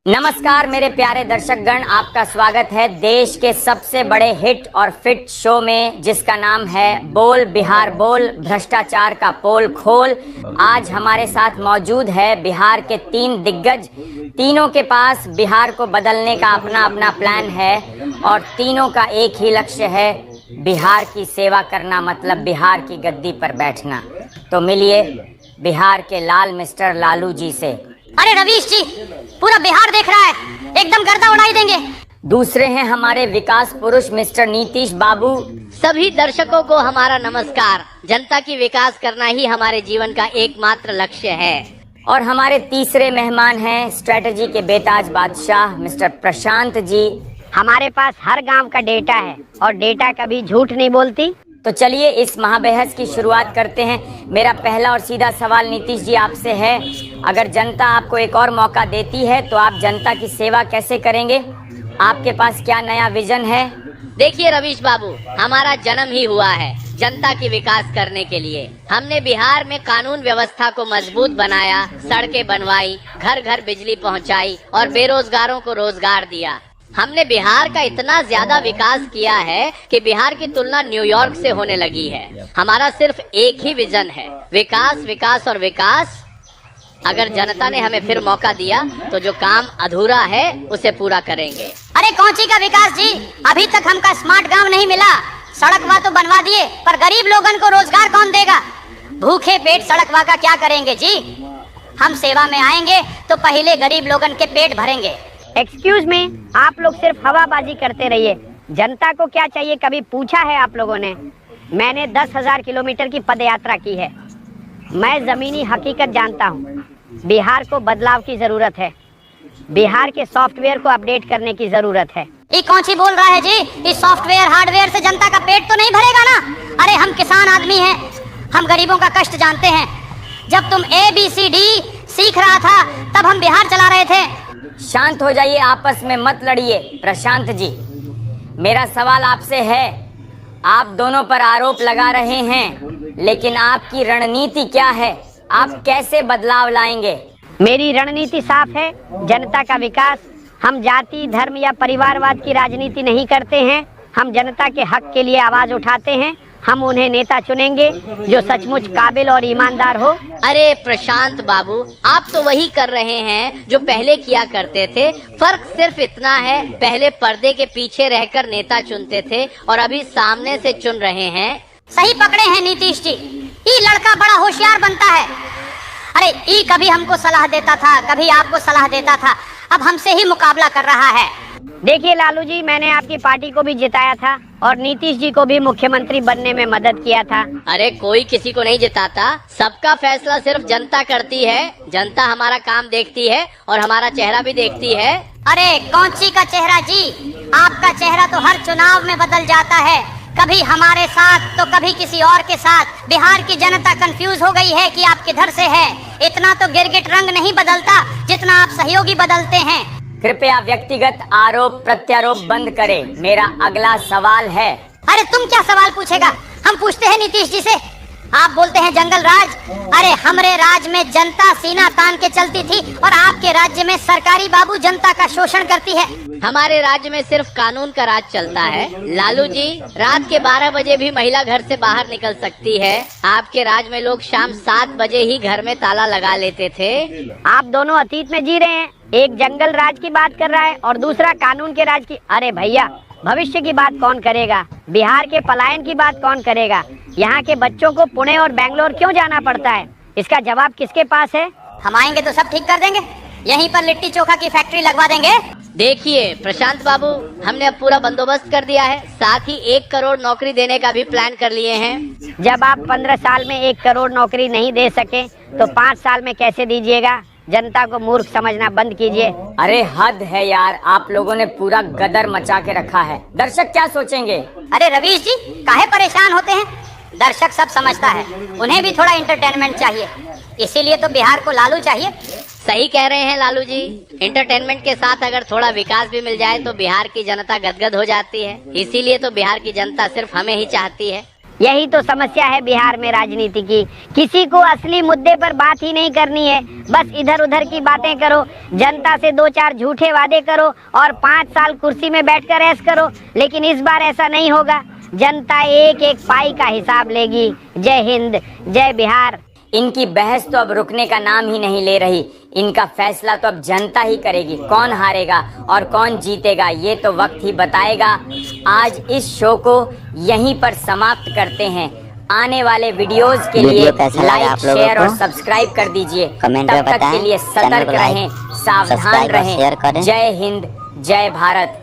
नमस्कार मेरे प्यारे दर्शकगण, आपका स्वागत है देश के सबसे बड़े हिट और फिट शो में, जिसका नाम है बोल बिहार बोल, भ्रष्टाचार का पोल खोल। आज हमारे साथ मौजूद है बिहार के 3 दिग्गज। तीनों के पास बिहार को बदलने का अपना अपना प्लान है और तीनों का एक ही लक्ष्य है, बिहार की सेवा करना, मतलब बिहार की गद्दी पर बैठना। तो मिलिए बिहार के लाल मिस्टर लालू जी से। अरे रवीश जी, पूरा बिहार देख रहा है, एकदम गर्दा उड़ाई देंगे। दूसरे हैं हमारे विकास पुरुष मिस्टर नीतीश बाबू। सभी दर्शकों को हमारा नमस्कार। जनता की विकास करना ही हमारे जीवन का एकमात्र लक्ष्य है। और हमारे तीसरे मेहमान हैं स्ट्रेटजी के बेताज बादशाह मिस्टर प्रशांत जी। हमारे पास हर गांव का डेटा है और डेटा कभी झूठ नहीं बोलती। तो चलिए इस महाबहस की शुरुआत करते हैं। मेरा पहला और सीधा सवाल नीतीश जी आपसे है, अगर जनता आपको एक और मौका देती है तो आप जनता की सेवा कैसे करेंगे? आपके पास क्या नया विजन है? देखिए रवीश बाबू, हमारा जन्म ही हुआ है जनता की विकास करने के लिए। हमने बिहार में कानून व्यवस्था को मजबूत बनाया, सड़कें बनवाई, घर घर बिजली पहुंचाई और बेरोजगारों को रोजगार दिया। हमने बिहार का इतना ज्यादा विकास किया है कि बिहार की तुलना न्यूयॉर्क से होने लगी है। हमारा सिर्फ एक ही विजन है, विकास विकास और विकास। अगर जनता ने हमें फिर मौका दिया तो जो काम अधूरा है उसे पूरा करेंगे। अरे कौंची का विकास जी, अभी तक हमका स्मार्ट गांव नहीं मिला। सड़कवा तो बनवा दिए, पर गरीब लोगन को रोजगार कौन देगा? भूखे पेट सड़कवा का क्या करेंगे जी? हम सेवा में आएंगे तो पहले गरीब लोगन के पेट भरेंगे। एक्सक्यूज मी, आप लोग सिर्फ हवाबाजी करते रहिए। जनता को क्या चाहिए कभी पूछा है आप लोगों ने? मैंने 10,000 किलोमीटर की पदयात्रा की है। मैं जमीनी हकीकत जानता हूँ। बिहार को बदलाव की जरूरत है। बिहार के सॉफ्टवेयर को अपडेट करने की जरूरत है। ये कौंची बोल रहा है जी? इस सॉफ्टवेयर हार्डवेयर से जनता का पेट तो नहीं भरेगा ना? अरे हम किसान आदमी हैं, हम गरीबों का कष्ट जानते हैं। जब तुम ABCD सीख रहा था तब हम बिहार चला रहे थे। शांत हो जाइए, आपस में मत लड़िए। प्रशांत जी, मेरा सवाल आपसे है, आप दोनों पर आरोप लगा रहे हैं, लेकिन आपकी रणनीति क्या है? आप कैसे बदलाव लाएंगे? मेरी रणनीति साफ है, जनता का विकास। हम जाति, धर्म या परिवारवाद की राजनीति नहीं करते हैं। हम जनता के हक के लिए आवाज उठाते हैं। हम उन्हें नेता चुनेंगे जो सचमुच काबिल और ईमानदार हो। अरे प्रशांत बाबू, आप तो वही कर रहे हैं जो पहले किया करते थे। फर्क सिर्फ इतना है, पहले पर्दे के पीछे रहकर नेता चुनते थे और अभी सामने से चुन रहे हैं। सही पकड़े हैं नीतीश जी, ये लड़का बड़ा होशियार बनता है। अरे ये कभी हमको सलाह देता था, कभी आपको सलाह देता था, अब हमसे ही मुकाबला कर रहा है। देखिए लालू जी, मैंने आपकी पार्टी को भी जिताया था और नीतीश जी को भी मुख्यमंत्री बनने में मदद किया था। अरे कोई किसी को नहीं जिताता, सबका फैसला सिर्फ जनता करती है। जनता हमारा काम देखती है और हमारा चेहरा भी देखती है। अरे कौंची का चेहरा जी? आपका चेहरा तो हर चुनाव में बदल जाता है, कभी हमारे साथ तो कभी किसी और के साथ। बिहार की जनता कंफ्यूज हो गई है कि आप किधर से है। इतना तो गिरगिट रंग नहीं बदलता जितना आप सहयोगी बदलते हैं। कृपया व्यक्तिगत आरोप प्रत्यारोप बंद करें। मेरा अगला सवाल है। अरे तुम क्या सवाल पूछेगा? हम पूछते हैं नीतीश जी से। आप बोलते हैं जंगल राज। अरे हमरे राज में जनता सीना तान के चलती थी और आपके राज्य में सरकारी बाबू जनता का शोषण करती है। हमारे राज्य में सिर्फ कानून का राज चलता है लालू जी। रात के 12 बजे भी महिला घर से बाहर निकल सकती है। आपके राज्य में लोग शाम 7 बजे ही घर में ताला लगा लेते थे। आप दोनों अतीत में जी रहे हैं। एक जंगल राज की बात कर रहा है और दूसरा कानून के राज की। अरे भैया, भविष्य की बात कौन करेगा? बिहार के पलायन की बात कौन करेगा? यहाँ के बच्चों को पुणे और बेंगलोर क्यों जाना पड़ता है? इसका जवाब किसके पास है? हम आएंगे तो सब ठीक कर देंगे, यहीं पर लिट्टी चोखा की फैक्ट्री लगवा देंगे। देखिए प्रशांत बाबू, हमने अब पूरा बंदोबस्त कर दिया है, साथ ही 1 करोड़ नौकरी देने का भी प्लान कर लिए हैं। जब आप 15 साल में 1 करोड़ नौकरी नहीं दे सके तो 5 साल में कैसे दीजिएगा? जनता को मूर्ख समझना बंद कीजिए। अरे हद है यार, आप लोगों ने पूरा गदर मचा के रखा है। दर्शक क्या सोचेंगे? अरे रवीश जी, काहे परेशान होते हैं? दर्शक सब समझता है, उन्हें भी थोड़ा एंटरटेनमेंट चाहिए, इसीलिए तो बिहार को लालू चाहिए। सही कह रहे हैं लालू जी। एंटरटेनमेंट के साथ अगर थोड़ा विकास भी मिल जाए तो बिहार की जनता गदगद हो जाती है। इसीलिए तो बिहार की जनता सिर्फ हमें ही चाहती है। यही तो समस्या है बिहार में राजनीति की। किसी को असली मुद्दे पर बात ही नहीं करनी है, बस इधर उधर की बातें करो, जनता से 2-4 झूठे वादे करो और 5 साल कुर्सी में बैठकर ऐश करो। लेकिन इस बार ऐसा नहीं होगा, जनता एक एक पाई का हिसाब लेगी। जय हिंद, जय बिहार। इनकी बहस तो अब रुकने का नाम ही नहीं ले रही। इनका फैसला तो अब जनता ही करेगी। कौन हारेगा और कौन जीतेगा ये तो वक्त ही बताएगा। आज इस शो को यहीं पर समाप्त करते हैं। आने वाले वीडियोस के लिए लाइक, शेयर और सब्सक्राइब कर दीजिए। तब तक के लिए सतर्क रहें, सावधान रहें। जय हिंद, जय भारत।